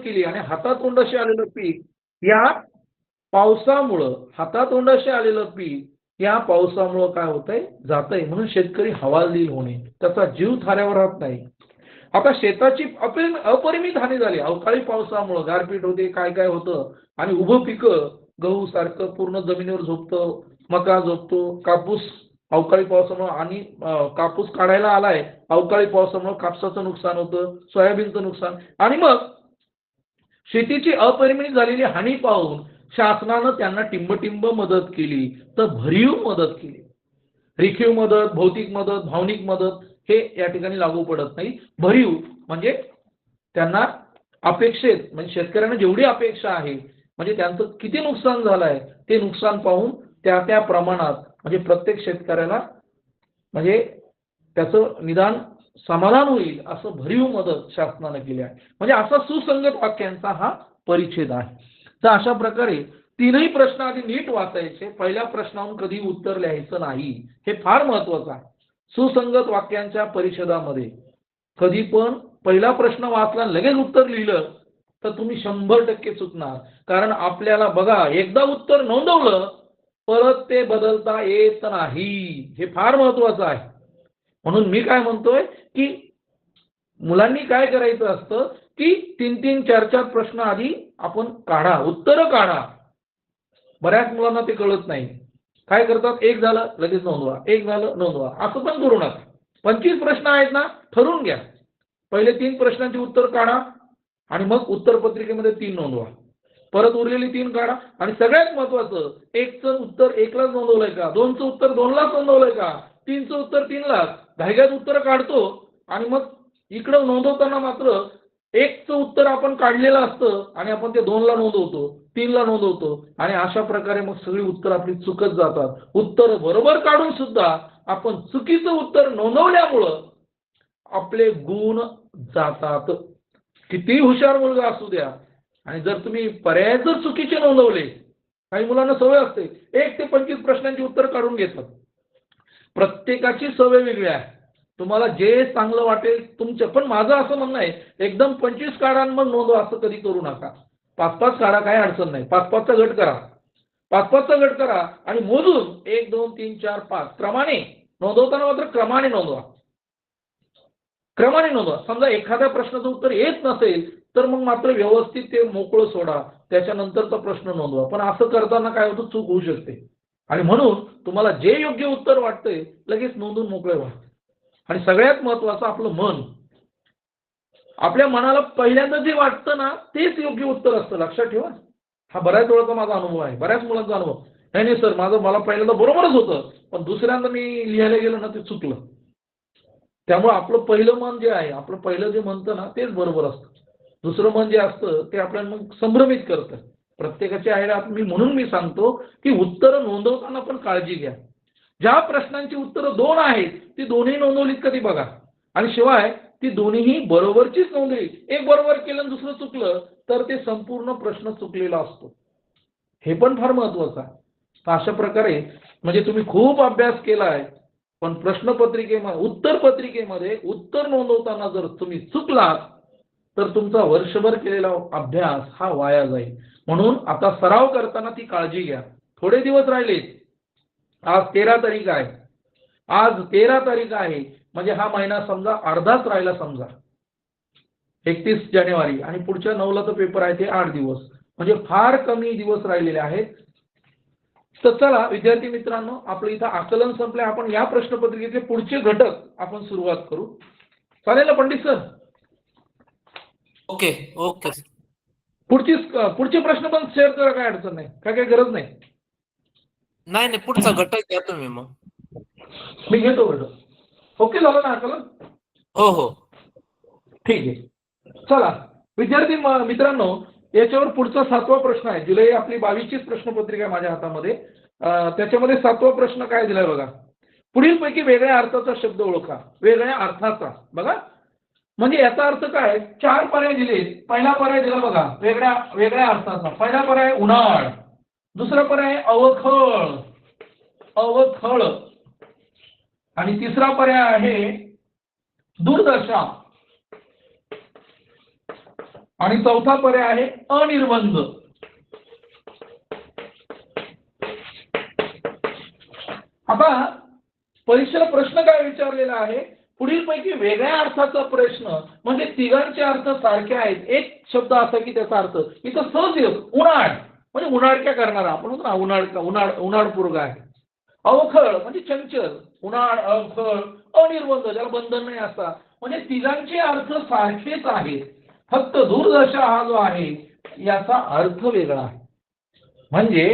केली आणि हातातोंडाशी आलेलं पीक या पावसामुळं हातातोंडाशी आलेलं पीक या पावसामुळं काय होतंय जातंय म्हणून शेतकरी हवालदिल होणे त्याचा जीव थाऱ्यावर राहत नाही. आता शेताची अपरिमित हानी झाली अवकाळी पावसामुळं गारपीट होते काय काय होतं आणि उभं पिकं गहू सारखं पूर्ण जमिनीवर झोपतं मका झोपतो कापूस अवकाळी पावसामुळे आणि कापूस काढायला आलाय अवकाळी पावसामुळे कापसाचं नुकसान होतं सोयाबीनचं नुकसान आणि मग शेतीची अपरिमित झालेली हानी पाहून शासनानं त्यांना टिंबटिंब मदत केली तर भरीव मदत केली. रेखीव मदत भौतिक मदत भावनिक मदत हे या ठिकाणी लागू पडत नाही. भरीव म्हणजे त्यांना अपेक्षित म्हणजे शेतकऱ्यांना जेवढी अपेक्षा आहे म्हणजे त्यांचं किती नुकसान झालंय ते नुकसान पाहून त्या त्या प्रमाणात म्हणजे प्रत्येक शेतकऱ्याला म्हणजे त्याचं निदान समाधान होईल असं भरीव मदत शासनाने केली आहे. म्हणजे असा सुसंगत वाक्यांचा हा परिच्छेद आहे. तर अशा प्रकारे तीनही प्रश्न आधी नीट वाचायचे पहिल्या प्रश्नावरून कधी उत्तर लिहायचं नाही हे फार महत्वाचं आहे. सुसंगत वाक्यांच्या परिच्छेदामध्ये कधी पण पहिला प्रश्न वाचला लगेच उत्तर लिहिलं तर तुम्ही 100% चुकणार. कारण आपल्याला बघा एकदा उत्तर नोंदवलं परत ते बदलता येत नाही हे फार महत्वाचं आहे. म्हणून मी काय म्हणतोय की मुलांनी काय करायचं असतं की 3-3, 4-4 प्रश्न आधी आपण काढा उत्तरं काढा. बऱ्याच मुलांना ते कळत नाही. काय करतात एक झालं लगेच नोंदवा एक झालं नोंदवा असं पण करू नका. 25 प्रश्न आहेत ना ठरवून घ्या. पहिले 3 प्रश्नांची उत्तर काढा आणि मग उत्तरपत्रिकेमध्ये 3 नोंदवा. परत उरलेली 3 काढा आणि सगळ्यात महत्वाचं 1चं उत्तर 1लाच नोंदवलंय का 2चं उत्तर 2लाच नोंदवलंय का 3चं उत्तर 3लाच घाईघाईत उत्तर काढतो आणि मग इकडं नोंदवताना मात्र 1चं उत्तर आपण काढलेलं असतं आणि आपण ते 2ला नोंदवतो 3ला नोंदवतो आणि अशा प्रकारे मग सगळी उत्तर आपली चुकत जातात. उत्तर बरोबर काढून सुद्धा आपण चुकीचं उत्तर नोंदवल्यामुळं आपले गुण जातात. किती हुशार मुलगा असू द्या आणि जर तुम्ही पर्याय जर चुकीचे नोंदवले काही मुलांना सवय असते 1 ते 25 प्रश्नांची उत्तर काढून घेतात. प्रत्येकाची सवय वेगळी आहे. तुम्हाला जे चांगलं वाटेल तुमचं पण माझं असं म्हणणं आहे एकदम 25 काढा मग नोंदवा असं कधी करू नका. 5-5 काढा काही अडचण नाही 5-5चा गट करा 5-5चा गट करा आणि मोजून 1 2 3 4 5 क्रमाने नोंदवताना मात्र क्रमाने नोंदवा. क्रमाने नोंदवा. समजा एखाद्या प्रश्नाचं उत्तर येत नसेल तर मग मात्र व्यवस्थित ते मोकळं सोडा त्याच्यानंतरचा प्रश्न नोंदवा. पण असं करताना काय होतं चूक होऊ शकते आणि म्हणून तुम्हाला जे योग्य उत्तर वाटतंय लगेच नोंदून मोकळे व्हा. आणि सगळ्यात महत्त्वाचं आपलं मन आपल्या मनाला पहिल्यांदा जे वाटतं ना तेच योग्य उत्तर असतं लक्षात ठेवा. हा बऱ्याच वेळाचा माझा अनुभव आहे बऱ्याच मुलांचा अनुभव नाही सर मला पहिल्यांदा बरोबरच होतं पण दुसऱ्यांदा मी लिहायला गेलो ना ते चुकलं. त्यामुळे आपलं पहिलं मन जे आहे आपलं पहिलं जे म्हणतं ना तेच बरोबर असतं. दुसरं मन जे असतं ते आपल्याला मग संभ्रमित करतं. प्रत्येकाची आयडिया म्हणून मी सांगतो की उत्तरं नोंदवताना पण काळजी घ्या. ज्या प्रश्नांची उत्तरं 2 आहेत ती दोन्ही नोंदवलीत कधी बघा आणि शिवाय ती दोन्हीही बरोबरचीच नोंदवली. एक बरोबर केलं आणि दुसरं चुकलं तर ते संपूर्ण प्रश्न चुकलेला असतो. हे पण फार महत्वाचं आहे. तर अशा प्रकारे म्हणजे तुम्ही खूप अभ्यास केलाय पण प्रश्नपत्रिकेमध्ये उत्तरपत्रिकेमध्ये उत्तर नोंदवताना जर तुम्ही चुकलात तर तुमचा वर्षभर केलेला अभ्यास हा वाया जाईल. म्हणून आता सराव करताना ती काळजी घ्या. थोडे दिवस राहिलेत. आज 13 तारीख आहे. आज 13 तारीख आहे म्हणजे हा महिना समजा अर्धाच राहिला समजा 31 जानेवारी आणि पुढच्या 9ला तर पेपर आहे ते 8 दिवस म्हणजे फार कमी दिवस राहिलेले आहेत. तर चला विद्यार्थी मित्रांनो आपलं इथं आकलन संपलंय. आपण या प्रश्नपत्रिकेचे पुढचे घटक आपण सुरुवात करू. चालेल ना पंडित सर? Okay okay. पुढचे प्रश्न पण शेअर करा काय अडचण नाही काय गरज नाही. नाही पुढचा घटक घ्या तुम्ही मग. मी घेतो घटक. ओके झालं ना आकलन? हो ठीक आहे. चला विद्यार्थी मित्रांनो याच्यावर पुढचा 7वा प्रश्न आहे. जुलै आपली 22ची प्रश्नपत्रिका आहे माझ्या हातामध्ये. त्याच्यामध्ये 7वा प्रश्न काय दिलाय बघा. पुढीलपैकी वेगळ्या अर्थाचा शब्द ओळखा. वेगळ्या अर्थाचा बघा म्हणजे याचा अर्थ काय 4 पर्याय दिले. पहिला पर्याय दिला बघा वेगळ्या अर्थाचा. पहिला पर्याय उन्हाळ दुसरा पर्याय अवखळ आणि तिसरा पर्याय आहे दुर्दशा आणि चौथा पर्याय आहे अनिर्बंध. आता परीक्षेला प्रश्न काय विचारलेला आहे, पुढीलपैकी वेगळ्या अर्थाचा प्रश्न म्हणजे तिघांचे अर्थ सारखे आहेत, एक शब्द असा की त्याचा अर्थ इथं सहज येतो. उन्हाळ म्हणजे उन्हाळक्या करणारा, आपण म्हणतो ना उन्हाळपूर्ग आहे. अवखळ म्हणजे चंचल, उन्हाळ अवखळ. अनिर्बंध ज्याला बंधन नाही असा, म्हणजे तिघांचे अर्थ सारखेच आहेत, फक्त दूरदर्शा हा जो आहे याचा अर्थ वेगळा आहे. म्हणजे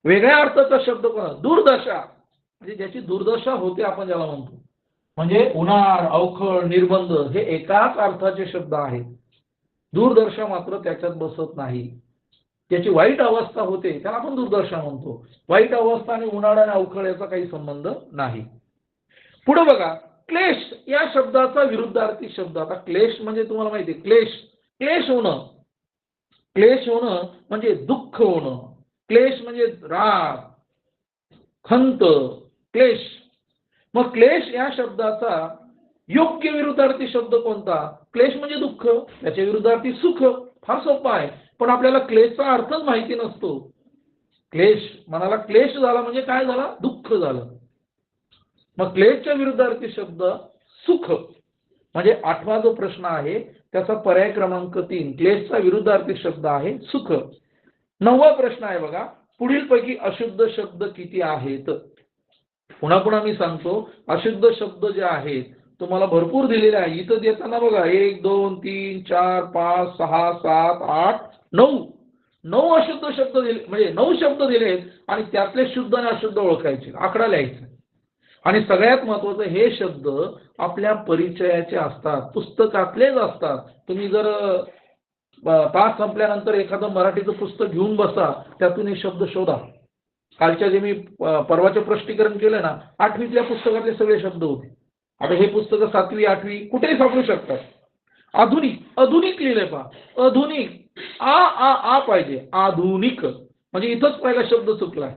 वेगळ्या अर्थाचा शब्द कोणता, दूरदशा म्हणजे ज्याची दुर्दशा होते आपण ज्याला म्हणतो. म्हणजे उन्हाळ अवखळ निर्बंध हे एकाच अर्थाचे शब्द आहेत, दूरदर्शा मात्र त्याच्यात बसत नाही. त्याची वाईट अवस्था होते त्याला आपण दुर्दशा म्हणतो. वाईट अवस्था आणि उन्हाळा आणि अवखळ याचा काही संबंध नाही. पुढे बघा, क्लेश या शब्दाचा विरुद्धार्थी शब्द. आता क्लेश म्हणजे तुम्हाला माहिती आहे, क्लेश होणं. क्लेश होणं म्हणजे दुःख होणं. क्लेश म्हणजे राग, खंत, क्लेश. मग क्लेश या शब्दाचा योग्य विरुद्धार्थी शब्द कोणता? क्लेश म्हणजे दुःख, त्याच्या विरुद्धार्थी सुख. फार सोपा आहे, पण आपल्याला क्लेशचा अर्थच माहिती नसतो. क्लेश मनाला क्लेश झाला म्हणजे काय झाला, दुःख झालं. मग क्लेशच्या विरुद्धार्थी शब्द सुख. म्हणजे 8वा जो प्रश्न आहे त्याचा पर्याय क्रमांक 3, क्लेशचा विरुद्धार्थी शब्द आहे सुख. 9वा प्रश्न आहे बघा, पुढीलपैकी अशुद्ध शब्द किती आहेत? पुन्हा पुन्हा मी सांगतो, अशुद्ध शब्द जे आहेत तुम्हाला भरपूर दिलेले आहे. इथं देताना बघा 1 2 3 4 5 6 7 8 9 अशुद्ध शब्द दिले, म्हणजे 9 शब्द दिलेत आणि त्यातले शुद्ध आणि अशुद्ध ओळखायचे, आकडा लिहायचा. आणि सगळ्यात महत्त्वाचं, हे शब्द आपल्या परिचयाचे असतात, पुस्तकातलेच असतात. तुम्ही जर तास संपल्यानंतर एखादं मराठीचं पुस्तक घेऊन बसा, त्यातून हे शब्द शोधा. कालच्या जे मी परवाचे स्पष्टीकरण केलं ना, 8वीतल्या पुस्तकातले सगळे शब्द होते. आता हे पुस्तक 7वी 8वी कुठेही सापडू शकतात. आधुनिक लिहिले पहा, आधुनिक आ पाहिजे, आधुनिक म्हणजे इथंच पहिला शब्द चुकला.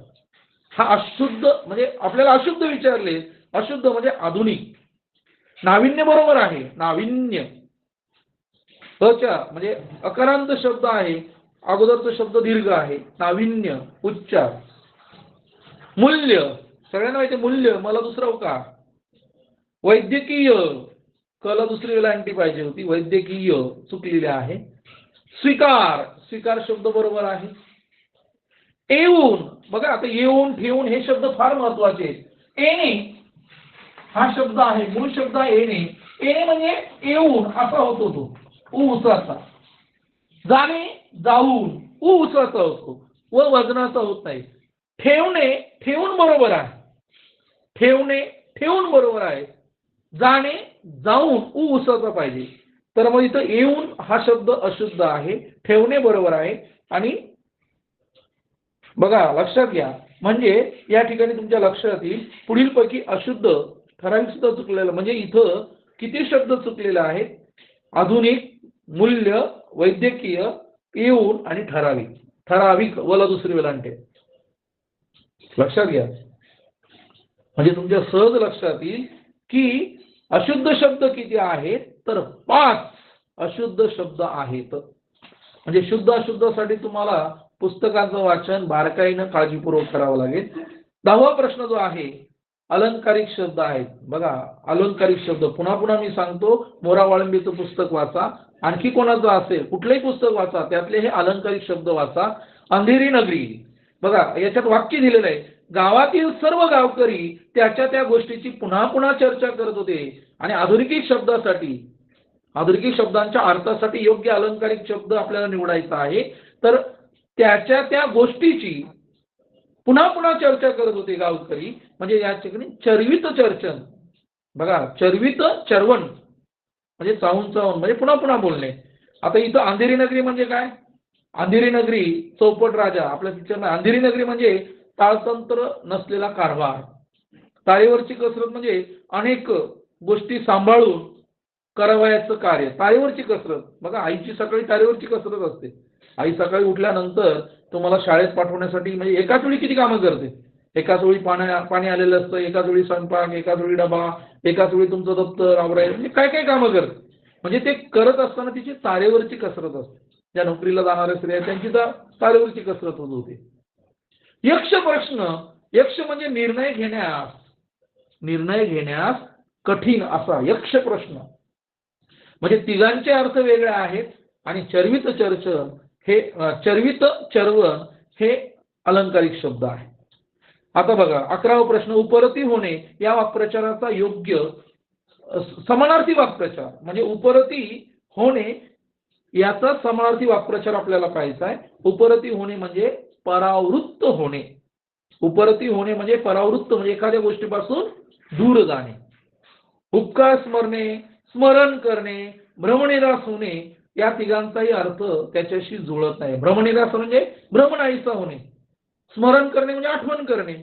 हा अशुद्ध म्हणजे आपल्याला अशुद्ध विचारले, अशुद्ध म्हणजे आधुनिक. नाविन्य बरोबर आहे, नाविन्य. म्हणजे अकारांत शब्द आहे, अगोदरचा शब्द दीर्घ आहे, नाविन्य उच्चार. मूल्य सगळ्यांना माहिती, मूल्य मला दुसरा का. वैद्यकीय कला दुसरी वेलांटी पाहिजे होती, वैद्यकीय चुकलेले आहे. स्वीकार शब्द बरोबर आहे. येऊन बघा, आता येऊन ठेवून हे शब्द फार महत्वाचे आहेत. येणे हा शब्द आहे, मूळ शब्द आहे येणे. येणे म्हणजे येऊन असा होतो तो, उसाचा. जाणे जाऊन उसाचा होतो व वजनाचा होत नाही. ठेवून बरोबर आहे, ठेवून बरोबर आहे. जाणे जाऊन उसाचा पाहिजे. तर मग इथं येऊन हा शब्द अशुद्ध आहे, ठेवणे बरोबर आहे. आणि बघा लक्षात घ्या, म्हणजे या ठिकाणी तुमच्या लक्षात येईल, पुढीलपैकी अशुद्ध ठराविक सुद्धा चुकलेलं. म्हणजे इथं किती शब्द चुकलेले आहेत? आधुनिक, मूल्य, वैद्यकीय, येऊन आणि ठराविक वला दुसरी वेलांटे. लक्षात घ्या, म्हणजे तुमच्या सहज लक्षात येईल की अशुद्ध शब्द किती आहेत, तर 5 अशुद्ध शब्द आहेत. म्हणजे शुद्ध अशुद्धसाठी तुम्हाला पुस्तकाचं वाचन बारकाईनं काळजीपूर्वक करावं लागेल. 10वा प्रश्न जो आहे, अलंकारिक शब्द आहेत. बघा, अलंकारिक शब्द पुन्हा पुन्हा मी सांगतो, मोरा वाळंबीचं पुस्तक वाचा, आणखी कोणाचं असेल कुठलंही पुस्तक वाचा, त्यातले हे अलंकारिक शब्द वाचा. अंधेरी नगरी, बघा याच्यात वाक्य दिलेलं आहे, गावातील सर्व गावकरी त्याच्या त्या गोष्टीची पुन्हा पुन्हा चर्चा करत होते. आणि आधुनिक शब्दांच्या अर्थासाठी योग्य अलंकारिक शब्द आपल्याला निवडायचा आहे. तर त्याच्या त्या गोष्टीची पुन्हा पुन्हा चर्चा करत होते गावकरी. म्हणजे या ठिकाणी चर्वित चर्चन. बघा, चर्वित चर्वण म्हणजे चावून म्हणजे पुन्हा पुन्हा बोलणे. आता इथं अंधेरी नगरी म्हणजे काय? अंधेरी नगरी, चौपट राजा आपल्या पिक्चर. अंधेरी नगरी म्हणजे ताळतंत्र नसलेला कारभार. तारेवरची कसरत म्हणजे अनेक गोष्टी सांभाळून करावयाचं कार्य, तारेवरची कसरत. बघा, आईची सकाळी तारेवरची कसरत असते. आई सकाळी उठल्यानंतर तुम्हाला शाळेत पाठवण्यासाठी म्हणजे एकाच वेळी किती कामं करते. एकाच वेळी पाणी आलेलं असतं, एकाच वेळी स्वयंपाक, एकाच वेळी डबा, एकाच वेळी तुमचं दप्तर आवरायचं, म्हणजे काय काय कामं करते. म्हणजे ते करत असताना तिची तारेवरची कसरत असते. ज्या नोकरीला जाणाऱ्या स्त्रिया आहेत, त्यांची तारेवरची कसरत होत होती. यक्ष प्रश्न, यक्ष म्हणजे निर्णय घेण्यास कठीण असा यक्ष प्रश्न. म्हणजे तिघांचे अर्थ वेगळे आहेत आणि चर्वित चर्वण हे अलंकारिक शब्द आहे. आता बघा 11वा प्रश्न, उपरती होणे या वाक्प्रचाराचा योग्य समानार्थी वाक्प्रचार. म्हणजे उपरती होणे याचा समानार्थी वाक्प्रचार आपल्याला पाहायचा आहे. उपरती होणे म्हणजे परावृत्त होणे. उपरती होणे म्हणजे परावृत्त, म्हणजे एखाद्या गोष्टीपासून दूर जाणे. उपकार स्मरणे, स्मरण करणे, भ्रमनिरास होणे या तिघांचाही अर्थ त्याच्याशी जुळत नाही. भ्रमनिरास म्हणजे भ्रमनाईसा होणे, स्मरण करणे म्हणजे आठवण करणे,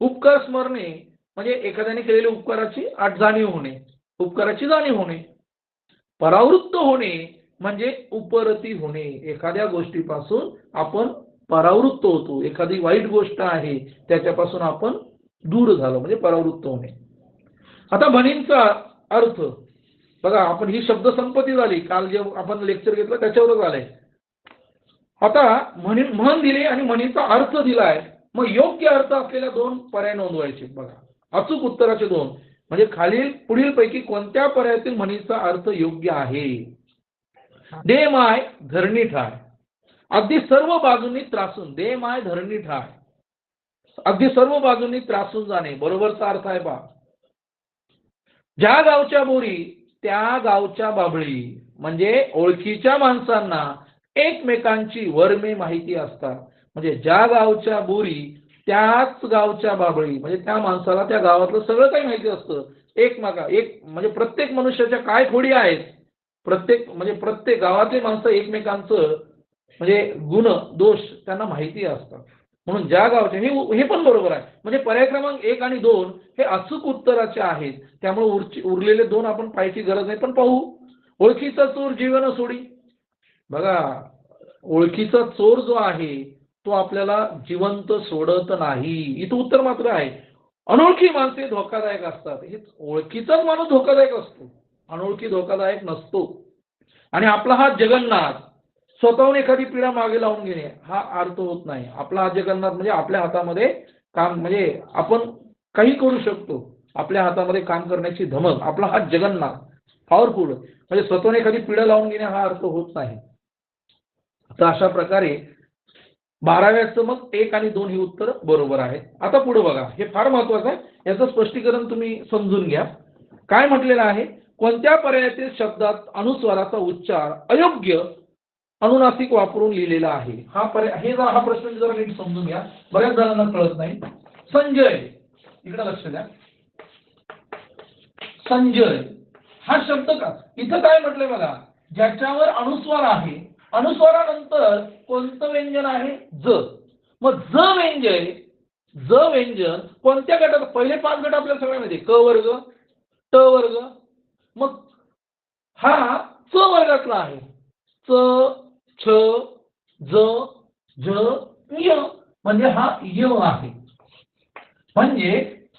उपकार स्मरणे म्हणजे एखाद्याने केलेल्या उपकाराची जाणीव होणे, उपकाराची जाणीव होणे. परावृत्त होणे म्हणजे उपरती होणे, एखाद्या गोष्टीपासून आपण परावृत्त होतो, एखादी वाईट गोष्ट आहे त्याच्यापासून आपण दूर झालो म्हणजे परावृत्त होणे. आता म्हणींचा अर्थ बघा, आपण ही शब्दसंपत्ती झाली, काल जे आपण लेक्चर घेतलं त्याच्यावरच आलंय. आता म्हण दिली आणि म्हणीचा अर्थ दिलाय, मग योग्य अर्थ असलेल्या 2 पर्याय नोंदवायचे. बघा, अचूक उत्तराचे 2 म्हणजे पुढील पैकी कोणत्या पर्यायातील म्हणीचा अर्थ योग्य आहे. दे माय धरणी ठाय, अगदी सर्व बाजूंनी त्रासून. दे माय धरणी ठाय, अगदी सर्व बाजूंनी त्रासून जाणे, बरोबरचा अर्थ आहे. पहा, ज्या गावच्या बोरी त्या गावच्या बाबळी, म्हणजे ओळखीच्या माणसांना एकमेकांची वर्मे माहिती असतात. म्हणजे ज्या गावच्या बोरी त्याच गावच्या बाबळी, म्हणजे त्या माणसाला त्या गावातलं सगळं काही माहिती असतं. म्हणजे प्रत्येक मनुष्याच्या काय खोडी आहेत, प्रत्येक गावातली माणसं एकमेकांचं म्हणजे गुण दोष त्यांना माहिती असतात. म्हणून ज्या गावचे, हे पण बरोबर आहे. म्हणजे पर्याय क्रमांक 1 आणि 2 हे अचूक उत्तराचे आहेत. त्यामुळे उरलेले 2 आपण पाहायची गरज नाही, पण पाहू. ओळखीचा चोर जीवन सोडी. बघा, ओळखीचा चोर जो आहे तो आपल्याला जिवंत सोडत नाही, इथं उत्तर मात्र आहे. अनोळखी माणसे धोकादायक असतात. हे ओळखीचाच माणूस धोकादायक असतो, अनोळखी धोकादायक नसतो. आणि आपला हा जगन्नाथ, स्वतःहून एखादी पिढा मागे लावून घेणे हा अर्थ होत नाही. आपला हा जगन्नाथ म्हणजे आपल्या हातामध्ये काम, म्हणजे आपण काही करू शकतो, आपल्या हातामध्ये काम करण्याची धमक, आपला हा जगन्नाथ पॉवरफुल. म्हणजे स्वतःहून एखादी पिढा लावून घेणे हा अर्थ होत नाही. तर अशा प्रकारे 12व्याचं मग 1 आणि 2 ही उत्तर बरोबर आहेत. आता पुढे बघा, हे फार महत्वाचं आहे, याचं स्पष्टीकरण तुम्ही समजून घ्या. काय म्हटलेलं आहे, कोणत्या पर्यायातील शब्दात अनुस्वाराचा उच्चार अयोग्य अनुनासिक वापरून लिहिलेला आहे. हा प्रश्न जरा नीट समजून घ्या, बऱ्याच जणांना कळत नाही. संजय, इकडे लक्ष द्या. संजय हा शब्द का इथं काय म्हटलंय बघा, ज्याच्यावर अनुस्वार आहे, अनुस्वारानंतर कोणतं व्यंजन आहे, ज. मग ज व्यंजन कोणत्या गटात, पहिले 5 गट आपल्याला सगळ्या माहिती, क वर्ग, ट वर्ग, मग हा च वर्गातला आहे. च, छ, ज, झ, य, म्हणजे हा य आहे. म्हणजे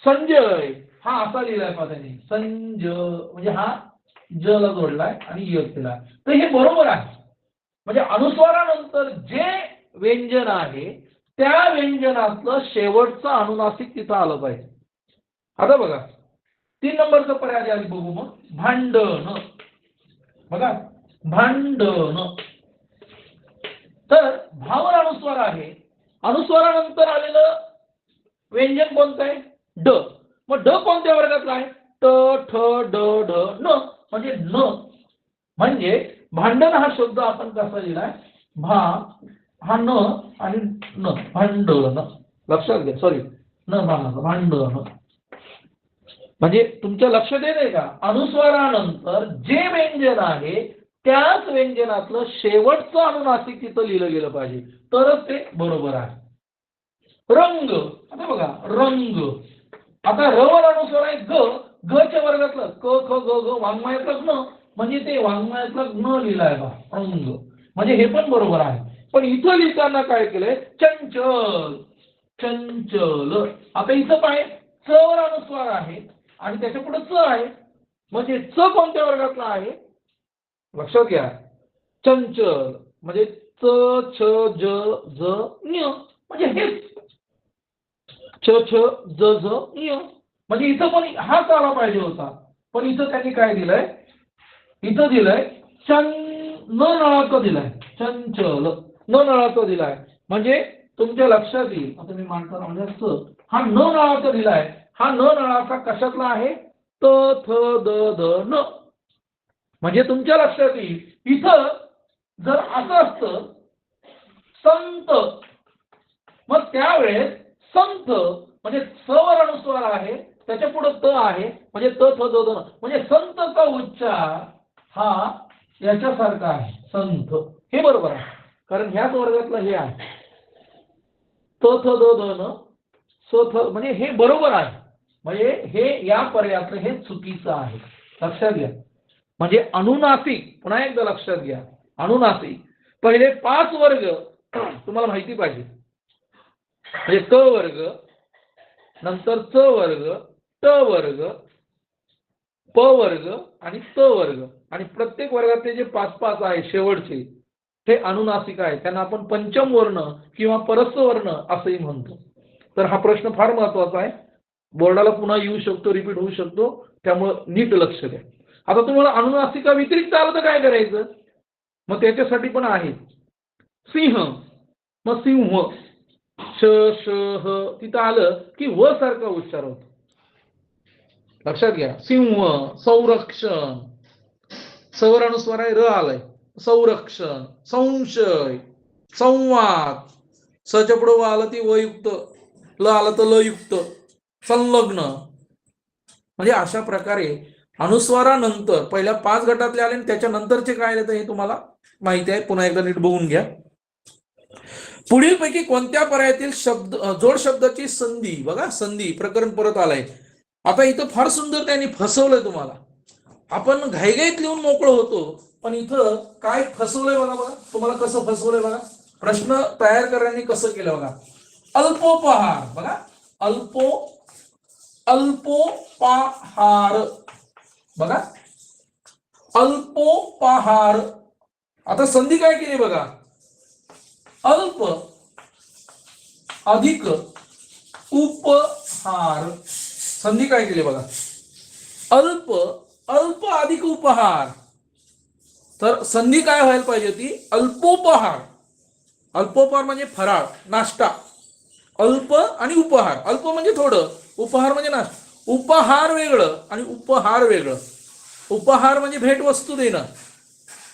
संजय हा असा लिहिलाय पाहिजे, संज म्हणजे हा ज ला जोडलाय आणि य केलाय, तर हे बरोबर आहे. म्हणजे अनुस्वारानंतर जे व्यंजन आहे त्या व्यंजनातलं शेवटचं अनुनासिक तिथं आलं पाहिजे. आता बघा 3 नंबरचा पर्याय आधी बघू. मग भांडण, बघा भांडण, तर भावर अनुस्वार आहे, अनुस्वारानंतर आलेलं व्यंजन कोणतं आहे, ड. मग ड कोणत्या वर्गातला आहे, ट, ठ, ड, ढ, न, म्हणजे न. म्हणजे भांडण हा शब्द आपण कसा लिहिलाय, भा हा न आणि न, भांडण. लक्षात घ्या, सॉरी न भांडण. म्हणजे तुमच्या लक्षात येत आहे का, अनुस्वारानंतर जे व्यंजन आहे त्याच व्यंजनातलं शेवटचं अनुनासिक तिथं लिहिलं गेलं पाहिजे, तरच ते बरोबर आहे. रंग, आता बघा रंग, आता र वर अनुस्वार आहे ग, ग च्या वर्गातलं क, ख, ग, घ, वाङ्मयातलं न, म्हणजे ते वाङ्मयातलं न लिहिलाय बा रंग, म्हणजे हे पण बरोबर आहे. पण इथं लिहिताना काय केलंय, चंचल, चंचल. आता इथं काय, च वर अनुस्वार आहे आणि त्याच्या पुढे च आहे, म्हणजे च कोणत्या वर्गातला आहे, लक्षात घ्या. चंचल म्हणजे च छ ज ज ञ म्हणजे हेच छ छ ज ज ञ म्हणजे इथं पण हाच आला पाहिजे होता, पण इथं त्यांनी काय दिलंय, इथं दिलंय न नळाचं दिलाय, चंचल न नळाचं दिलाय. म्हणजे तुमच्या लक्षात येईल, आता मी मांडताना म्हणजे हा न नळाचा दिलाय, हा न नळाचा कशातला आहे, त थ द ध न. म्हणजे तुमच्या लक्षात येईल इथं जर असं असतं संत, मग त्यावेळेस संत म्हणजे स वर अनुस्वार आहे, त्याच्या पुढे त आहे, म्हणजे त थ द ध न, म्हणजे संतचा उच्चार हा याच्यासारखा आहे संत. हे बरोबर आहे, कारण ह्याच वर्गातलं हे आहे त थ द ध न स थ, म्हणजे हे बरोबर आहे. म्हणजे हे या पर्यायातलं हे चुकीचं आहे, लक्षात घ्या. म्हणजे अनुनासिक, पुन्हा एकदा लक्षात घ्या, अनुनासिक पहिले 5 वर्ग तुम्हाला माहिती पाहिजे. म्हणजे क वर्ग, नंतर च वर्ग, ट वर्ग, प वर्ग आणि त वर्ग, आणि प्रत्येक वर्गातले जे 5-5 आहे शेवटचे ते अनुनासिक आहे. त्यांना आपण पंचम वर्ण किंवा परस्व वर्ण असंही म्हणतो. तर हा प्रश्न फार महत्वाचा आहे, बोर्डाला पुन्हा येऊ शकतो, रिपीट होऊ शकतो, त्यामुळे नीट लक्ष द्या. आता तुम्हाला अनुनासिका व्यतिरिक्त आलं तर काय करायचं, मग त्याच्यासाठी पण आहे सिंह, मग सिंह श श ह तिथं आलं की व सारखा उच्चार होतो. लक्षात घ्या. सिंह, संरक्षण, सवर अनुस्वार आहे र आलाय, संरक्षण, संशय, संवाद, सच्या पुढे व आलं ती वयुक्त, ल आलं तर ल युक्त, संलग्न. म्हणजे अशा प्रकारे अनुस्वारानंतर पहिल्या 5 गटातले आले आणि त्याच्यानंतरचे काय आले तर हे तुम्हाला माहिती आहे, पुन्हा एकदा नीट बघून घ्या. पुढीलपैकी कोणत्या पर्यायातील शब्द जोड शब्दाची संधी, बघा संधी प्रकरण परत आलंय. आता इथं फार सुंदर त्यांनी फसवलंय तुम्हाला. आपण घाईघाईत लिहून मोकळं होतो, पण इथं काय फसवलंय बघा. बघा तुम्हाला कसं फसवलंय बघा. प्रश्न तयार करण्याने कसं केलं बघा. अल्पोपहार, बघा अल्पोपहार, बघा अल्पोपहार. आता संधी काय केली बघा, अल्प अधिक उपहार. संधी काय केली बघा, अल्प अल्प अधिक उपहार. तर संधी काय व्हायला पाहिजे होती, अल्पोपहार. अल्पोपहार म्हणजे फराळ, नाश्ता. अल्प आणि उपहार, अल्प म्हणजे थोडं, उपहार म्हणजे नाश्ता. उपहार वेगळं आणि उपहार वेगळं. उपहार म्हणजे भेटवस्तू देणं.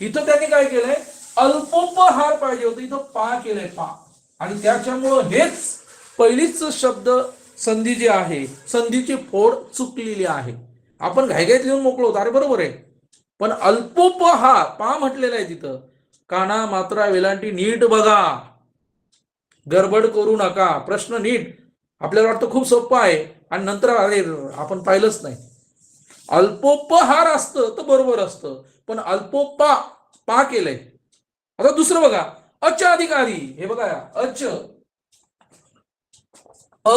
इथं त्यांनी काय केलंय, अल्पोपहार पाहिजे होतं, इथं पा केलंय, पा. आणि त्याच्यामुळं हेच पहिलीच शब्द संधी जी आहे, संधीची फोड चुकलेली आहे. आपण घाईघाईत लिहून मोकळो होतो, अरे बरोबर आहे, पण अल्पोपहार पा म्हटलेलं आहे तिथं. काना मात्रा वेलांटी नीट बघा, गडबड करू नका. प्रश्न नीट, आपल्याला वाटतं खूप सोपं आहे आणि नंतर अरे आपण पाहिलंच नाही. अल्पोपहार असतं तर बरोबर असतं, पण अल्पोपा पा केलंय. आता दुसरं बघा, अच अधिक आधी, हे बघा अच, अ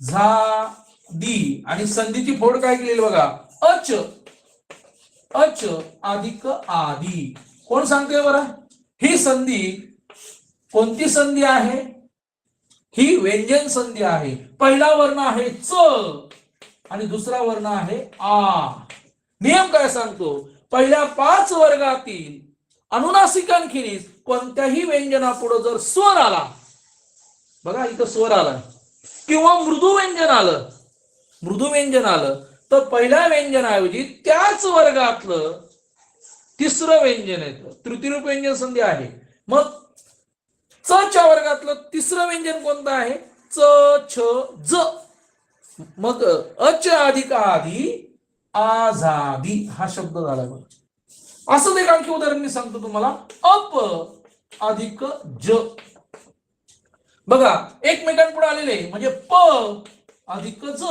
झा दी, आणि संधीची फोड काय केलेली बघा, अच अच अधिक आधी. कोण सांगतोय बरं, ही संधी कोणती संधी आहे, ही व्यंजन संधी आहे. पहिला वर्ण आहे च आणि दुसरा वर्ण आहे आ. नियम काय सांगतो, पहिल्या 5 वर्गातील अनुनासिकांखेरीज कोणत्याही व्यंजनापुढे जर स्वर आला, बघा इथं स्वर आला, किंवा मृदू व्यंजन आलं, मृदू व्यंजन आलं, तर पहिल्या व्यंजनाऐवजी त्याच वर्गातलं तिसरं व्यंजन येतं. तृतीयरूप व्यंजन संधी आहे. मग च च्या वर्गातलं तिसरं व्यंजन कोणतं आहे, च छ ज. मग अच अधिक आधी आझादी हा शब्द झाला बघा. असं एक आणखी उदाहरण मी सांगतो तुम्हाला, अप अधिक ज. बघा एकमेकांपुढे आलेले, म्हणजे प अधिक ज.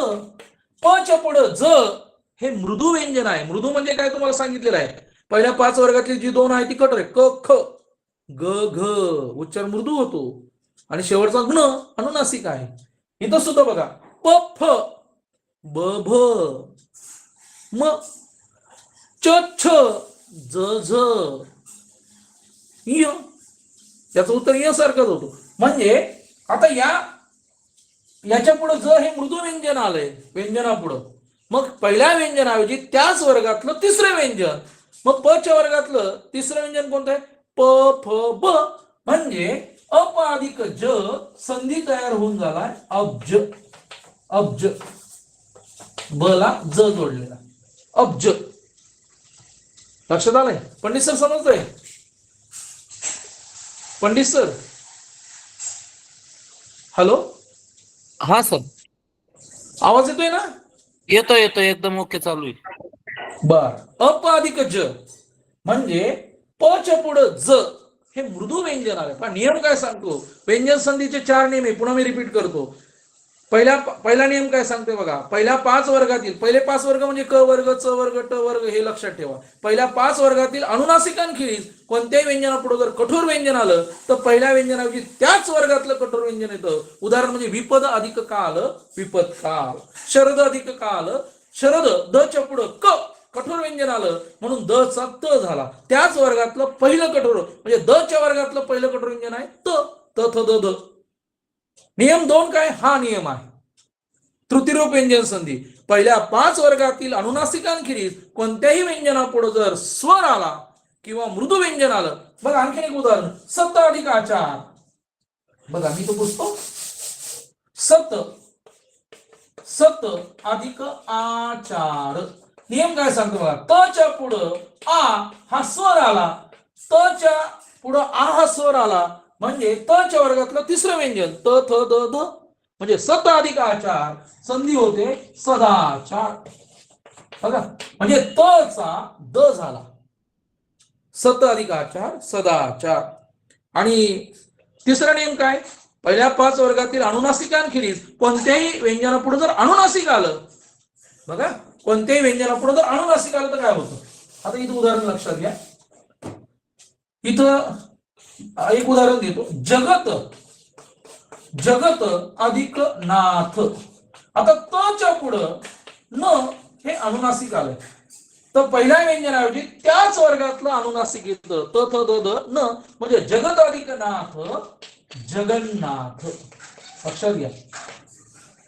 प च्या पुढे ज हे मृदू व्यंजन आहे. मृदू म्हणजे काय तुम्हाला सांगितलेलं आहे, पहिल्या 5 वर्गातली जी 2 आहे ती कट आहे, क ख ग घ उच्चार मृदू होतो, आणि शेवटचा ग्न अनुनासिक आहे. इथं सुद्धा बघा, प फ ब भ म च छ ज झ य, त्याचं उत्तर य सारखंच होतं. म्हणजे आता याच्या पुढे ज हे मृदू व्यंजन आलंय व्यंजनापुढं, मग पहिल्या व्यंजनाऐवजी त्याच वर्गातलं तिसरं व्यंजन, मग प च्या वर्गातलं तिसरं व्यंजन कोणतं आहे? प फ ब, म्हणजे अप अधिक ज संधी तयार होऊन झालाय अब्ज. अब्ज, ब ला ज जोडलेला अब्ज. लक्षात आलंय? पंडित सर समजतंय? पंडित सर हॅलो, हा सर, आवाज येतोय ना? येतो येतो, एकदम ओके चालू आहे. बर, अप अधिक ज म्हणजे प च्या पुढे ज हे मृदू व्यंजन आले. पण नियम काय सांगतो? व्यंजन संधीचे 4 नियम आहे, पुन्हा मी रिपीट करतो. पहिला नियम काय सांगतोय बघा. पहिल्या 5 वर्गातील, पहिले 5 वर्ग म्हणजे क वर्ग, च वर्ग, ट वर्ग, हे लक्षात ठेवा. पहिल्या 5 वर्गातील अनुनासिकांखेरीज कोणत्याही व्यंजनापुढे जर कठोर व्यंजन आलं तर पहिल्या व्यंजनाऐवजी त्याच वर्गातलं कठोर व्यंजन येतं. उदाहरण म्हणजे विपद अधिक काल, विपद काल. शरद अधिक काल, शरद. द च्या पुढे क कठोर व्यंजन आलं म्हणून द चा त झाला. त्याच वर्गातलं पहिलं कठोर, म्हणजे द च्या वर्गातलं पहिलं कठोर व्यंजन आहे त, त थ द ध. नियम 2 काय? हा नियम आहे तृतीयरूप व्यंजन संधी. पहिल्या 5 वर्गातील अनुनासिकांखेरीज कोणत्याही व्यंजनापुढे जर स्वर आला किंवा मृदू व्यंजन आलं. बघा आणखी एक उदाहरण, सत अधिक आचार. बघा मी तो पुसतो. सत, सत अधिक आचार. नियम काय सांगतो बघा. त च्या पुढं आ हा स्वर आला, त च्या पुढं आ हा स्वर आला म्हणजे त च्या वर्गातलं तिसरं व्यंजन त थ द ध, म्हणजे सत अधिक आचार संधी होते सदाचार. बघा म्हणजे त चा द झाला. सत अधिक आचार सदाचार. आणि तिसरा नियम काय? पहिल्या 5 वर्गातील अनुनासिकांखेरीज कोणत्याही व्यंजनापुढे जर अनुनासिक आलं, बघा कोणत्याही व्यंजनापुढे जर अनुनासिक आलं तर काय होतं? आता इथं उदाहरण लक्षात घ्या. इथं एक उदाहरण देतो. जगत, जगत अधिक नाथ. आता त च्या पुढं न हे अनुनासिक आलंय तर पहिल्या व्यंजनाऐवजी त्याच वर्गातलं अनुनासिक येतं त थ द ध न, म्हणजे जगत अधिक नाथ जगन्नाथ. लक्षात घ्या.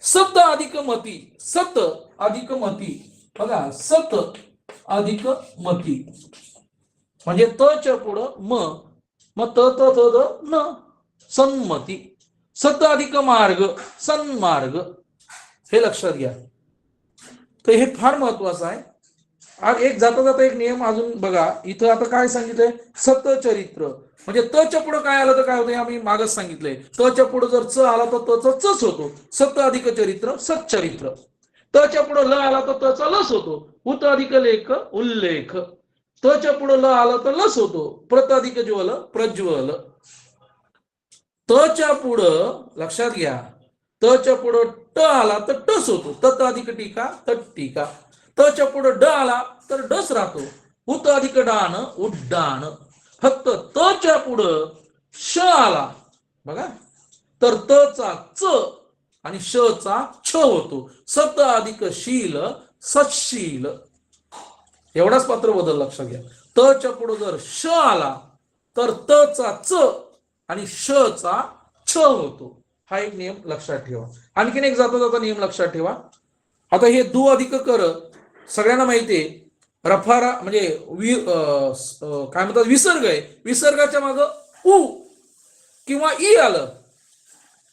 सत अधिक मती, सत अधिक मती. बघा सत अधिक मती म्हणजे त च्या पुढं म, मग त थ द न, सन्मती. सत अधिक मार्ग, सन्मार्ग. हे लक्षात घ्या. तर हे फार महत्वाचं आहे. आज एक जाता जाता एक नियम अजून बघा. इथं आता काय सांगितलंय? सतचरित्र म्हणजे त च्या पुढे काय आलं तर काय होतं? आम्ही मागच सांगितलंय. त च्या पुढे जर च आला तर त चा चच होतो. सत अधिक चरित्र सच्चरित्र. त च्या पुढे ल आला तर त चा लस होतो. उत अधिक लेख उल्लेख. त च्या पुढे ल आला तर लस होतो. प्रत अधिक ज्वल प्रज्वल. त च्या पुढं लक्षात घ्या, त च्या पुढं ट आला तर टस होतो. तत अधिक टीका तट टीका. त च्या पुढे ड आला तर डस राहतो. उत अधिक डान उड्डाण. फक्त त च्या पुढं श आला बघा तर त चा च आणि श चा छ होतो. सत अधिक शील सत्शील. एवढाच पात्र बदल लक्षात घ्या. त च्या पुढे जर श आला तर त चा च आणि श चा छ होतो. हा एक नियम लक्षात ठेवा. आणखीन एक जाता जाता नियम लक्षात ठेवा. आता हे दु अधिक कर सगळ्यांना माहितीये. रफारा म्हणजे काय म्हणतात विसर्ग आहे. विसर्गाच्या माग उ किंवा ई आलं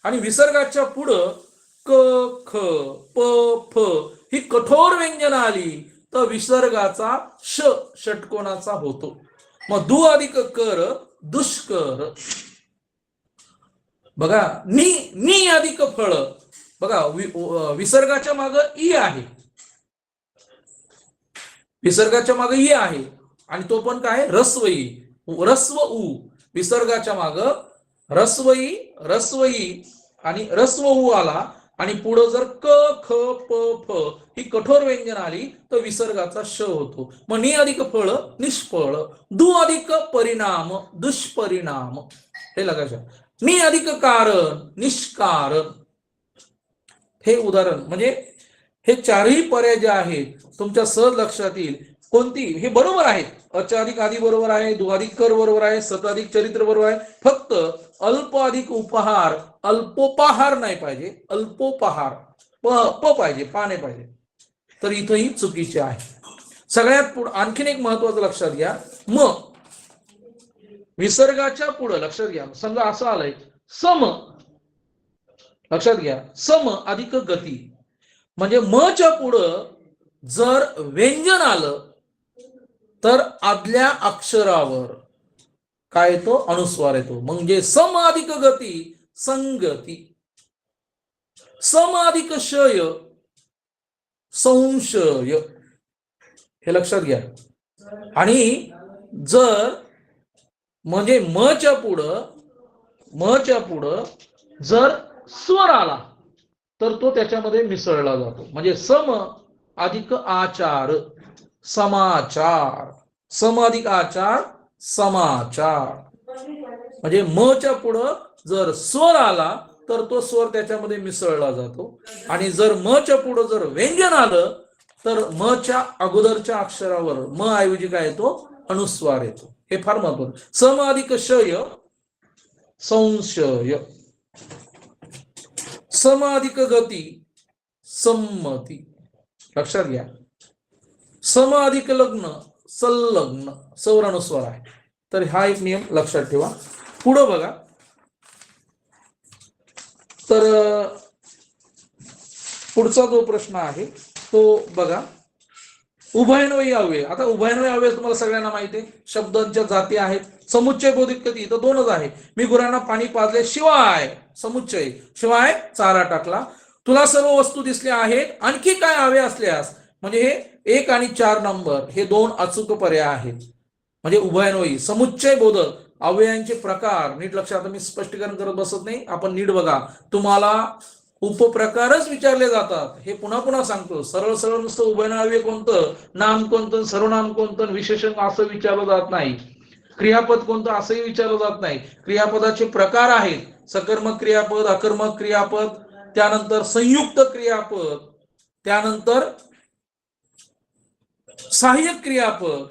आणि विसर्गाच्या पुढं क ख प फ ही कठोर व्यंजन आली तर विसर्गाचा श षटकोनाचा होतो. मग दु अधिक कर दुष्कर. बघा नी अधिक फळ. बघा विसर्गाच्या माग ई आहे, विसर्गाच्या मागे ई आहे आणि तो पण काय? रस्वई. रस्व उ. विसर्गाच्या माग रस्वई रस्वई आणि रस्व उ आला आणि पुढे जर क ख प फ ही कठोर व्यंजन आली तर विसर्गाचा श होतो. मग नि अधिक फळ निष्फळ. दु अधिक परिणाम दुष्परिणाम. हे लक्षात. नि अधिक कारण निष्कारण. हे उदाहरण म्हणजे हे चारही पर्याय जे आहेत तुमच्या सहज लक्षात येईल. कोणती हे बरोबर आहे, अच अधिक आधी बरोबर आहे, दु अधिक कर बरोबर आहे, सत अधिक चरित्र बरोबर आहे. फक्त अल्प अधिक उपहार, अल्पोपहार नाही पाहिजे, अल्पोपहार प पाहिजे, पा नाही पाहिजे. तर इथं ही चुकीचे आहे. सगळ्यात पुढे आणखीन एक महत्वाचं लक्षात घ्या. विसर्गाच्या पुढे लक्षात घ्या, समजा असं आलंय सम, लक्षात घ्या सम अधिक गती, म्हणजे मच्या पुढं जर व्यंजन आलं तर आदल्या अक्षरावर काय येतो, अनुस्वार येतो. म्हणजे सम अधिक गती संगती, सम अधिक शय संशय, हे लक्षात घ्या. आणि जर म्हणजे मच्या पुढं जर स्वर आला तर तो त्याच्यामध्ये मिसळला जातो. म्हणजे सम अधिक आचार समाचार, सम अधिक आचार समाचार. म्हणजे मच्या पुढं जर स्वर आला तर तो स्वर त्याच्यामध्ये मिसळला जातो. आणि जर मच्या पुढं जर व्यंजन आलं तर मच्या अगोदरच्या अक्षरावर म ऐवजी काय येतो, अनुस्वार येतो. हे फार महत्वाचं. सम अधिक शय संशय, सम अधिक गती संमती, लक्षात घ्या. सम अधिक लग्न संलग्न, सवर अनुस्वार आहे. तर हा एक नियम लक्षात ठेवा. पुढं बघा, तर पुढचा जो प्रश्न आहे तो बघा, उभयन्वयी अव्यय. आता उभयन्वयी अव्यय तुम्हाला सगळ्यांना माहिती आहे, शब्दांच्या जाती आहेत. समुच्चय बोधित कधी, तर दोनच आहे. मी गुरांना पाणी पाजले शिवाय, समुच्चय, शिवाय चारा टाकला. तुला सर्व वस्तू दिसल्या आहेत, आणखी काय हवे असल्यास, म्हणजे हे 1 आणि 4 नंबर हे 2 अचूक पर्याय आहेत. म्हणजे उभयन्वयी. समुच्चय बोधक अव्ययांचे प्रकार नीट लक्षात, मी स्पष्टीकरण करत बसत नाही, आपण नीट बघा. तुम्हाला उपप्रकारच विचारले जातात, हे पुन्हा पुन्हा सांगतो. सरळ सरळ नुसतं उभयन्वयी कोणतं, नाम कोणतं, सर्वनाम कोणतं, विशेषण असं विचारलं जात नाही. क्रियापद कोणतं असंही विचारलं जात नाही. क्रियापदाचे प्रकार आहेत, सकर्मक क्रियापद, अकर्मक क्रियापद, त्यानंतर संयुक्त क्रियापद, त्यानंतर सहाय्यक क्रियापद,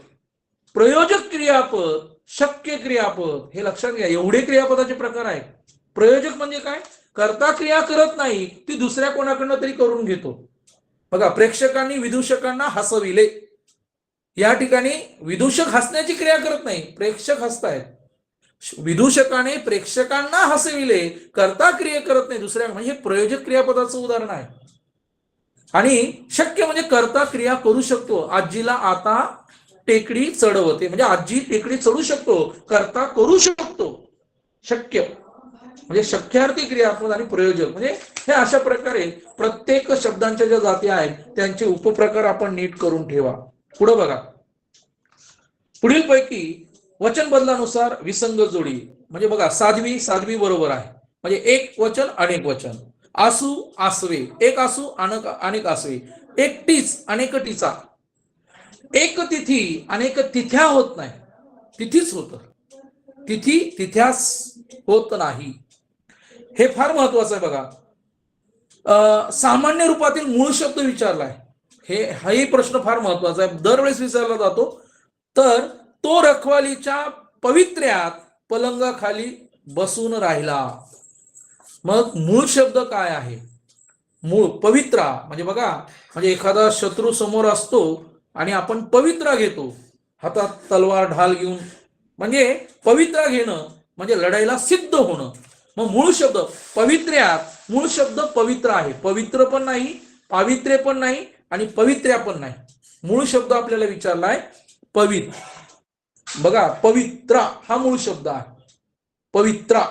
प्रयोजक क्रियापद, शक्य क्रियापद. हे लक्षात घ्या, एवढे क्रियापदाचे प्रकार आहेत. प्रयोजक म्हणजे काय, कर्ता क्रिया करत नाही, ती दुसऱ्या कोणाकडनं तरी करून घेतो. बघा, प्रेक्षकांनी विदूषकांना हसविले, या ठिकाणी विदूषक हसण्याची क्रिया करत नाही, प्रेक्षक हसतायत. विदूषकाने प्रेक्षकांना हसविले, कर्ता क्रिया करत नाही दुसऱ्या, म्हणजे प्रयोजक क्रियापदाचं उदाहरण आहे. आणि शक्य म्हणजे कर्ता क्रिया करू शकतो. आजीला आता टेकडी चढवते, म्हणजे आजी टेकडी चढू शकतो, कर्ता करू शकतो. शक्य म्हणजे शक्यार्थी क्रियापद आणि प्रयोजक, म्हणजे हे अशा प्रकारे प्रत्येक शब्दांच्या ज्या जाती आहेत त्यांचे उपप्रकार आपण नीट करून ठेवा. पुढे बघा, पुढील पैकी वचन बदलानुसार विसंग जोडी, म्हणजे बघा, साध्वी साध्वी बरोबर आहे, म्हणजे एक वचन अनेक वचन. आसू आसवे, एक आसू अनेक आसवे. एकटीच अनेक टीचा, एक तिथी अनेक तिथ्या होत नाही, तिथीच होत, तिथी तिथ्यास होत नाही. हे फार महत्वाचं आहे. बघा, सामान्य रूपातील मूळ शब्द विचारलाय, हाही प्रश्न फार महत्वाचा आहे, दरवेळेस विचारला जातो. तर तो रखवालीच्या पवित्र्यात पलंगाखाली बसून राहिला. मग मूळ शब्द काय आहे, मूळ पवित्रा. म्हणजे बघा, म्हणजे एखादा शत्रू समोर असतो आणि आपण पवित्रा घेतो, हातात तलवार ढाल घेऊन, म्हणजे पवित्रा घेणं म्हणजे लढाईला सिद्ध होणं. मग मूळ शब्द पवित्र्यात, मूळ शब्द पवित्र आहे, पवित्र पण नाही, पावित्र्य पण नाही आणि पवित्र्या पण नाही. मूळ शब्द आपल्याला विचारलाय पवित्र. बघा, पवित्रा हा मूळ शब्द आहे, पवित्रा.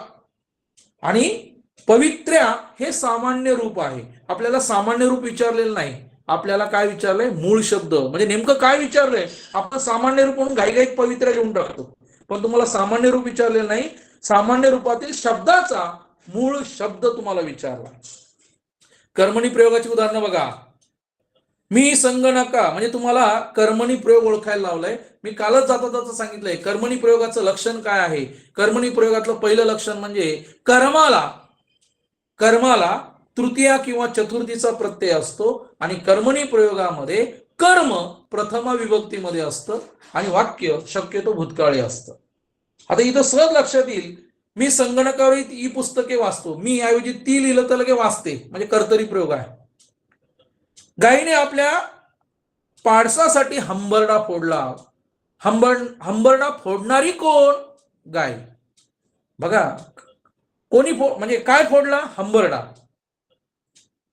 आणि पवित्र्या हे सामान्य रूप आहे. आपल्याला सामान्य रूप विचारलेलं नाही, आपल्याला काय विचारलंय, मूळ शब्द. म्हणजे नेमकं काय विचारलंय, आपण सामान्य रूप म्हणून घाईघाईत पवित्र्या लिहून टाकतो, पण तुम्हाला सामान्य रूप विचारलेलं नाही. सामान्य रूपातील शब्दाचा मूळ शब्द तुम्हाला विचारला. कर्मणी प्रयोगाची उदाहरणं बघा. मी संगणका, म्हणजे तुम्हाला कर्मणी प्रयोग ओळखायला लावलाय. मी कालच जाता जाता सांगितलंय कर्मणी प्रयोगाचं लक्षण काय आहे. कर्मणी प्रयोगातलं पहिलं लक्षण म्हणजे कर्माला तृतीया किंवा चतुर्थीचा प्रत्यय असतो आणि कर्मणी प्रयोगामध्ये कर्म प्रथमा विभक्तीमध्ये असतं आणि वाक्य शक्यतो भूतकाळी असतं. आता इथं सहज लक्षात येईल, मी संगणकावर ई पुस्तके वाचतो, मी ऐवजी ती लिहिलं तर लगे वाचते, म्हणजे कर्तरी प्रयोग आहे. गायीने आपल्या पाडसासाठी हंबरडा फोडला. हंबरडा फोडणारी कोण? गाय. बघा, कोणी म्हणजे काय फोडला? हंबरडा.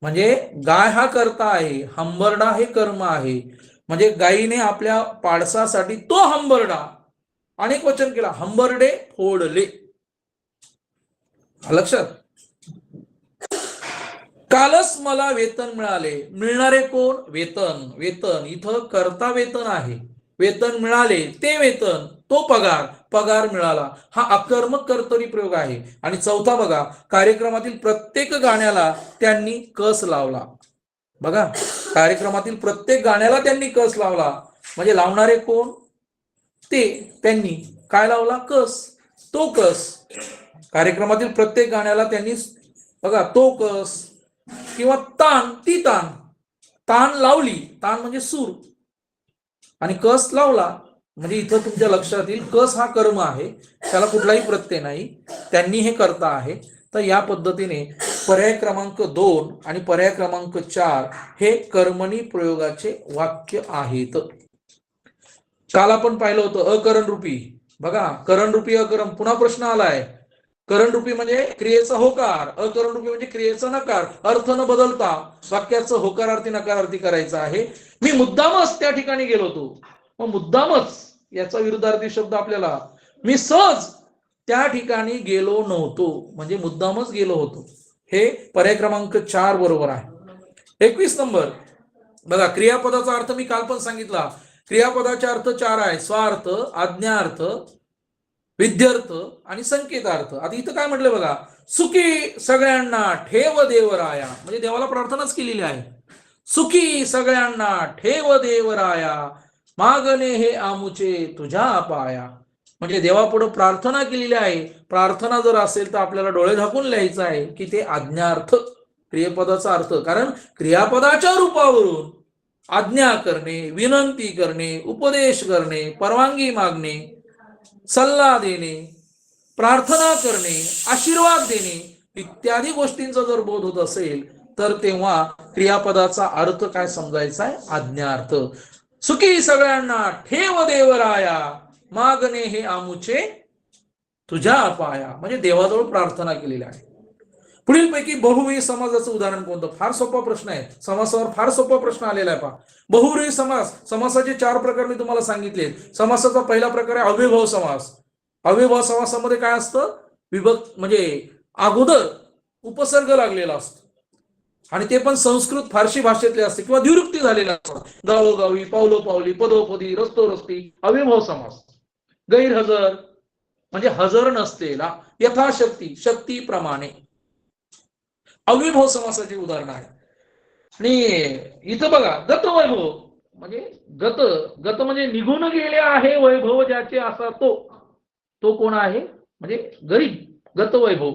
म्हणजे गाय हा कर्ता आहे, हंबरडा हे कर्म आहे. म्हणजे गायीने आपल्या पाडसासाठी तो हंबरडा, अनेक वचन केला, हंबरडे फोडले. लक्षात. कालच मला वेतन मिळाले. मिळणारे कोण? वेतन. वेतन इथं कर्ता वेतन आहे. वेतन मिळाले, ते वेतन, तो पगार, पगार मिळाला, हा अकर्मक कर्तरी प्रयोग आहे. आणि चौथा बघा, कार्यक्रमातील प्रत्येक गाण्याला त्यांनी कस लावला. बघा, कार्यक्रमातील प्रत्येक गाण्याला त्यांनी कस लावला. म्हणजे लावणारे कोण? ते. त्यांनी काय लावला? कस. तो कस. कार्यक्रमातील प्रत्येक गाण्याला त्यांनी बघा तो कस किंवा तान, ती तान, तान लावली, तान म्हणजे सूर, आणि कस लावला. म्हणजे इथं तुमच्या लक्षात येईल, कस हा कर्म आहे, त्याला कुठलाही प्रत्यय नाही, त्यांनी हे करता आहे. तर या पद्धतीने पर्याय क्रमांक 2 आणि पर्याय क्रमांक 4 हे कर्मणी प्रयोगाचे वाक्य आहेत. काल आपण पाहिलं होतं अकरण रूपी. बघा, करण रूपी अकरण, पुन्हा प्रश्न आलाय. करण रूपी म्हणजे क्रियेचा होकार, अकरण रूपी म्हणजे क्रियेचा नकार. अर्थ न बदलता वाक्याचं होकारार्थी नकारार्थी करायचं आहे. मी मुद्दामच त्या ठिकाणी गेलो होतो. मग मुद्दामच याचा विरुद्धार्थी शब्द आपल्याला, मी सहज त्या ठिकाणी गेलो नव्हतो, म्हणजे मुद्दामच गेलो होतो. हे पर्याय क्रमांक 4 बरोबर आहे. 21 नंबर बघा, क्रियापदाचा अर्थ मी काल पण सांगितला. क्रियापदाचे अर्थ 4 आहे: स्वार्थ, आज्ञार्थ, विद्यार्थ आणि संकेतार्थ. आता इथं काय म्हटलं बघा, सुखी सगळ्यांना ठेव देवराया, म्हणजे देवाला प्रार्थनाच केलेली आहे. सुखी सगळ्यांना ठेव देवराया, मागणे हे आमुचे तुझ्या पाया. म्हणजे देवापुढे प्रार्थना केलेली आहे. प्रार्थना जर असेल तर आपल्याला डोळे झाकून लिहायचं आहे की ते आज्ञार्थ, क्रियापदाचा अर्थ. कारण क्रियापदाच्या रूपावरून आज्ञा करणे, विनंती करणे, उपदेश करणे, परवानगी मागणे, सल्ला देणे, प्रार्थना करणे, आशीर्वाद देणे इत्यादी गोष्टींचा जर बोध होत असेल तर तेव्हा क्रियापदाचा अर्थ काय समजायचा आहे? आज्ञार्थ. सुखी सगळ्यांना ठेव देवराया, मागणे हे आमुचे तुझ्या पाया, म्हणजे देवाजवळ प्रार्थना केलेली आहे. पुढील पैकी बहुव्रीही समासाचं उदाहरण कोणतं? फार सोपा प्रश्न आहे, समासावर फार सोपा प्रश्न आलेला आहे. पहा, बहुव्रीही समास. समासाचे 4 प्रकार मी तुम्हाला सांगितले. समासाचा पहिला प्रकार आहे अव्ययभाव समास. अव्ययभाव समासामध्ये काय असतं? विभक्त म्हणजे अगोदर उपसर्ग लागलेला असतो, आणि ते पण संस्कृत फारसी भाषेतले असते किंवा द्विरुक्ती झालेला असतो. गावोगावी, पावलोपावली, पदोपदी, रस्तोरस्ती अव्ययभाव समास. गैरहजर म्हणजे हजर नसलेला, यथाशक्ती, शक्तीप्रमाणे. अव्ययभाव समासाची उदाहरण आहे. आणि इथं बघा, गत वैभव म्हणजे गत, गत म्हणजे निघून गेले आहे वैभव ज्याचे, असा तो कोण आहे? म्हणजे गरीब. गत वैभव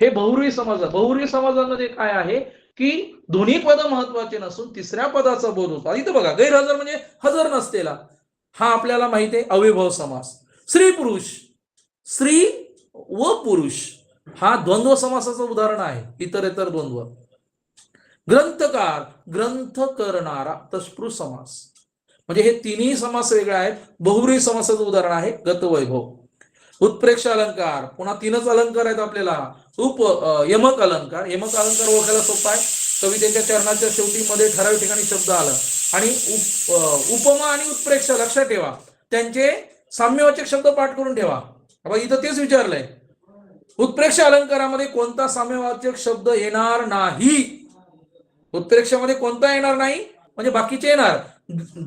हे बहुव्रीही समास. बहुव्रीही समासामध्ये काय आहे की दोन्ही पद महत्वाचे नसून तिसऱ्या पदाचा बोध होतो. इथं बघा, गैरहजर म्हणजे हजर नसलेला, हा आपल्याला माहिती आहे अव्ययभाव समास. स्त्री पुरुष, स्त्री व पुरुष हा द्वंद्व समासाचं उदाहरण आहे, इतरेतर द्वंद्व. ग्रंथकार, ग्रंथ करणारा, तत्पुरुष समास. म्हणजे हे तिन्ही समास वेगळे आहेत. बहुव्रीही समासाचं उदाहरण आहे गतवैभव. उत्प्रेक्ष अलंकार, पुन्हा 3च अलंकार आहेत आपल्याला. यमक अलंकार. यमक अलंकार ओळखायला सोपा आहे. कवितेच्या चरणाच्या शेवटी मध्ये ठराविक ठिकाणी शब्द आला, आणि उपमा आणि उत्प्रेक्ष लक्षात ठेवा, त्यांचे साम्यवाचक शब्द पाठ करून ठेवा. इथं तेच विचारलंय. उत्प्रेक्ष अलंकारामध्ये कोणता साम्यवाचक शब्द येणार नाही? उत्प्रेक्षामध्ये कोणता येणार नाही? म्हणजे बाकीचे येणार.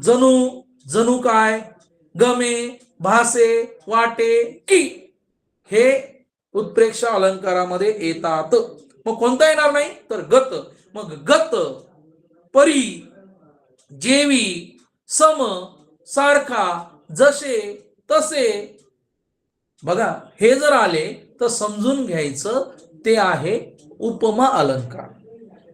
जणू, जणू काय, गमे, भासे, वाटे, की, हे उत्प्रेक्ष अलंकारामध्ये येतात. मग कोणता येणार नाही? तर गत. मग गत, परी, जेवी, सम, सारखा, जसे, तसे. बघा, हे जर आले तर समजून घ्यायचं ते आहे उपमा अलंकार.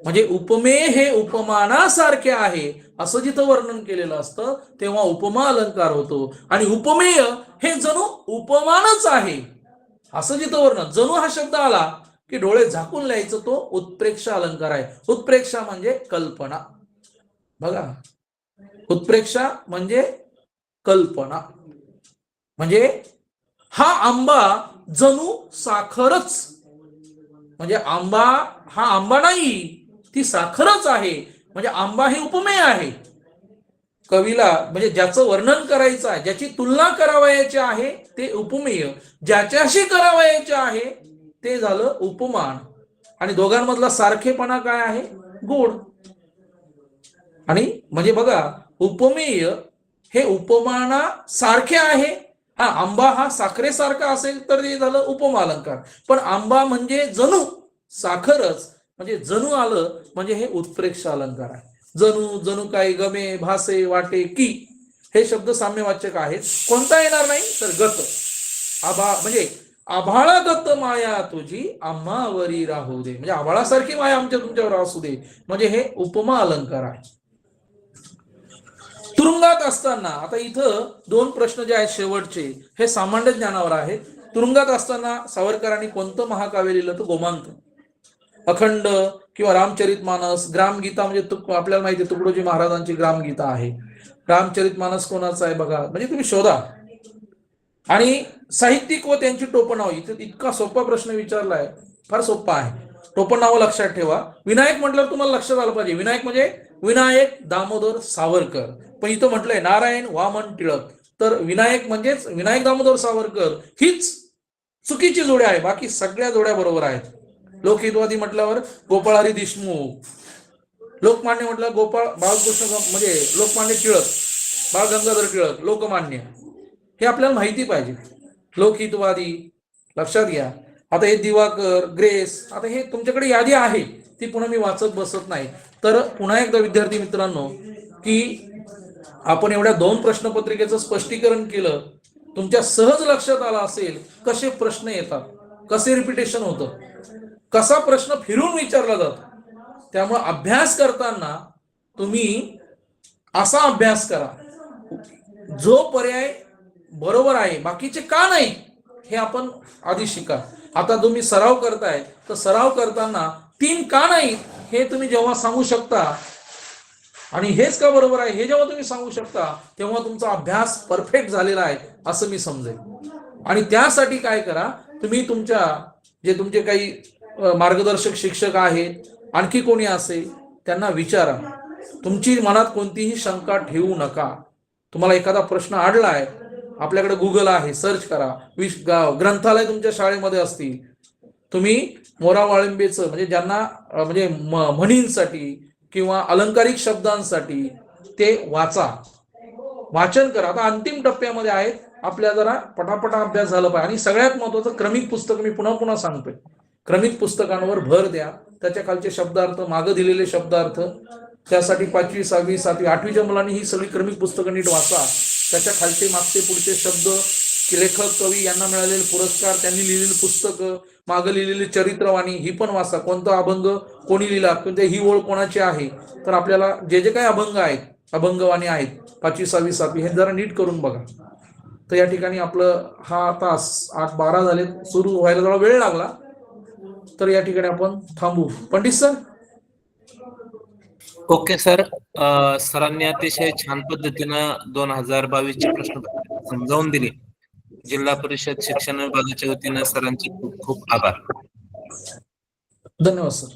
म्हणजे उपमे हे उपमानासारखे आहे असं जिथं वर्णन केलेलं असतं तेव्हा उपमा अलंकार होतो. आणि उपमेय हे जणू उपमानच आहे असं जिथं वर्णन, जणू हा शब्द आला की डोळे झाकून लिहायचं, तो उत्प्रेक्ष अलंकार आहे. उत्प्रेक्षा म्हणजे कल्पना. बघा, उत्प्रेक्षा म्हणजे कल्पना. म्हणजे हा आंबा जणू साखरच, म्हणजे आंबा हा आंबा नाही, ती साखरच आहे. म्हणजे आंबा हे उपमेय आहे. कवीला म्हणजे ज्याचं वर्णन करायचं आहे, ज्याची तुलना करावयाची आहे ते उपमेय, ज्याच्याशी करावयाचे आहे ते झालं उपमान. आणि दोघांमधला सारखेपणा काय आहे? गोड. आणि म्हणजे बघा, उपमेय हे उपमाना सारखे आहे. हा आंबा हा साखरेसारखा असेल तर ते झालं उपमा अलंकार. पण आंबा म्हणजे जणू साखरच, म्हणजे जणू आलं म्हणजे हे उत्प्रेक्ष अलंकार आहे. जणू, जणू काही, गमे, भासे, वाटे की, हे शब्द साम्यवाचक आहेत. कोणता येणार नाही तर गत. आभा म्हणजे आभाळागत माया तुझी आम्हावरी राहू दे, म्हणजे आभाळासारखी माया आमच्या तुमच्यावर असू दे, म्हणजे हे उपमा अलंकार आहे. तुरुंगात असताना, आता इथं दोन प्रश्न जे आहेत शेवटचे हे सामान्य ज्ञानावर आहेत. तुरुंगात असताना सावरकरांनी कोणतं महाकाव्य लिहिलं? तर गोमांक. अखंड किंवा रामचरितमानस, ग्रामगीता म्हणजे आपल्याला माहिती आहे तुकडोजी महाराजांची ग्रामगीता आहे. रामचरितमानस कोणाचं आहे बघा, म्हणजे तुम्ही शोधा. आणि साहित्यिक व त्यांची टोपणनाव, इथं इतका सोपा प्रश्न विचारलाय, फार सोपा आहे. टोपणनाव लक्षात ठेवा. विनायक म्हटल्यावर तुम्हाला लक्षात आलं पाहिजे, विनायक म्हणजे विनायक दामोदर सावरकर. पण इथं म्हटलंय नारायण वामन टिळक, तर विनायक म्हणजेच विनायक दामोदर सावरकर हीच चुकीची जोड्या आहे, बाकी सगळ्या जोड्या बरोबर आहेत. लोकहितवादी म्हटल्यावर गोपाळ हरी देशमुख, लोकमान्य म्हटलं गोपाळ बाळकृष्ण म्हणजे लोकमान्य टिळक, बाळ गंगाधर टिळक, लोकमान्य, हे आपल्याला माहिती पाहिजे. लोकहितवादी लक्षात घ्या. आता हे दिवाकर, ग्रेस, आता हे तुमच्याकडे यादी आहे, ती पुन्हा मी वाचत बसत नाही. तर पुन्हा एकदा विद्यार्थी मित्रांनो, की आपण एवढ्या दोन प्रश्नपत्रिकेचं स्पष्टीकरण केलं, तुमच्या सहज लक्षात आलं असेल कसे प्रश्न येतात, कसे रिपिटेशन होतं, कसा प्रश्न फिरून विचारला जातो. त्यामुळे अभ्यास करताना तुम्ही असा अभ्यास करा, जो पर्याय बरोबर आहे बाकीचे का नाही हे आपण आधी शिका. आता तुम्ही सराव करताय तर सराव करताना 3 का नाही हे तुम्ही जेव्हा सांगू शकता, आणि हेच का बरोबर आहे हे जेव्हा तुम्ही सांगू शकता, तेव्हा तुमचा अभ्यास परफेक्ट झालेला आहे असं मी समजेल. आणि त्यासाठी काय करा, तुम्ही तुमच्या जे तुमचे काही मार्गदर्शक शिक्षक आहेत, आणखी कोणी असेल, त्यांना विचारा. तुमची मनात कोणतीही शंका ठेवू नका. तुम्हाला एखादा प्रश्न अडलाय, आपल्याकडे गुगल आहे, सर्च करा. ग्रंथालय तुमच्या शाळेमध्ये असतील, तुम्ही मोरा वाळिंबेचं म्हणजे ज्यांना म्हणजे म्हणींसाठी किंवा अलंकारिक शब्दांसाठी ते वाचा, वाचन करा. आता अंतिम टप्प्यामध्ये आहेत, आपल्या जरा पटापटा अभ्यास झाला पाहिजे. आणि सगळ्यात महत्वाचं क्रमिक पुस्तक, मी पुन्हा पुन्हा सांगतोय, क्रमिक पुस्तकांवर भर द्या. त्याच्या खालचे शब्दार्थ, मागं दिलेले शब्दार्थ, त्यासाठी 5वी 6वी 7वी 8वीच्या मुलांनी ही सगळी क्रमिक पुस्तकं नीट वाचा. त्याच्या खालचे मागचे पुढचे शब्द, लेखक कवी यांना मिळालेले पुरस्कार, त्यांनी लिहिलेली पुस्तकं, मागं लिहिलेली चरित्रवाणी ही पण वाचा. कोणता अभंग कोणी लिहिला, म्हणजे ही ओळ कोणाची आहे, तर आपल्याला जे जे काही अभंग आहेत, अभंगवाणी आहेत 5वी 6वी 7वी, हे जरा नीट करून बघा. तर या ठिकाणी आपलं हा तास 8:12 झाले, सुरू व्हायला जरा वेळ लागला, तर या ठिकाणी आपण थांबू. पंडित सर. ओके सर, सरांनी अतिशय छान पद्धतीनं 2022 ची प्रश्न समजावून दिली. जिल्हा परिषद शिक्षण विभागाच्या वतीनं सरांचे खूप खूप आभार. धन्यवाद सर.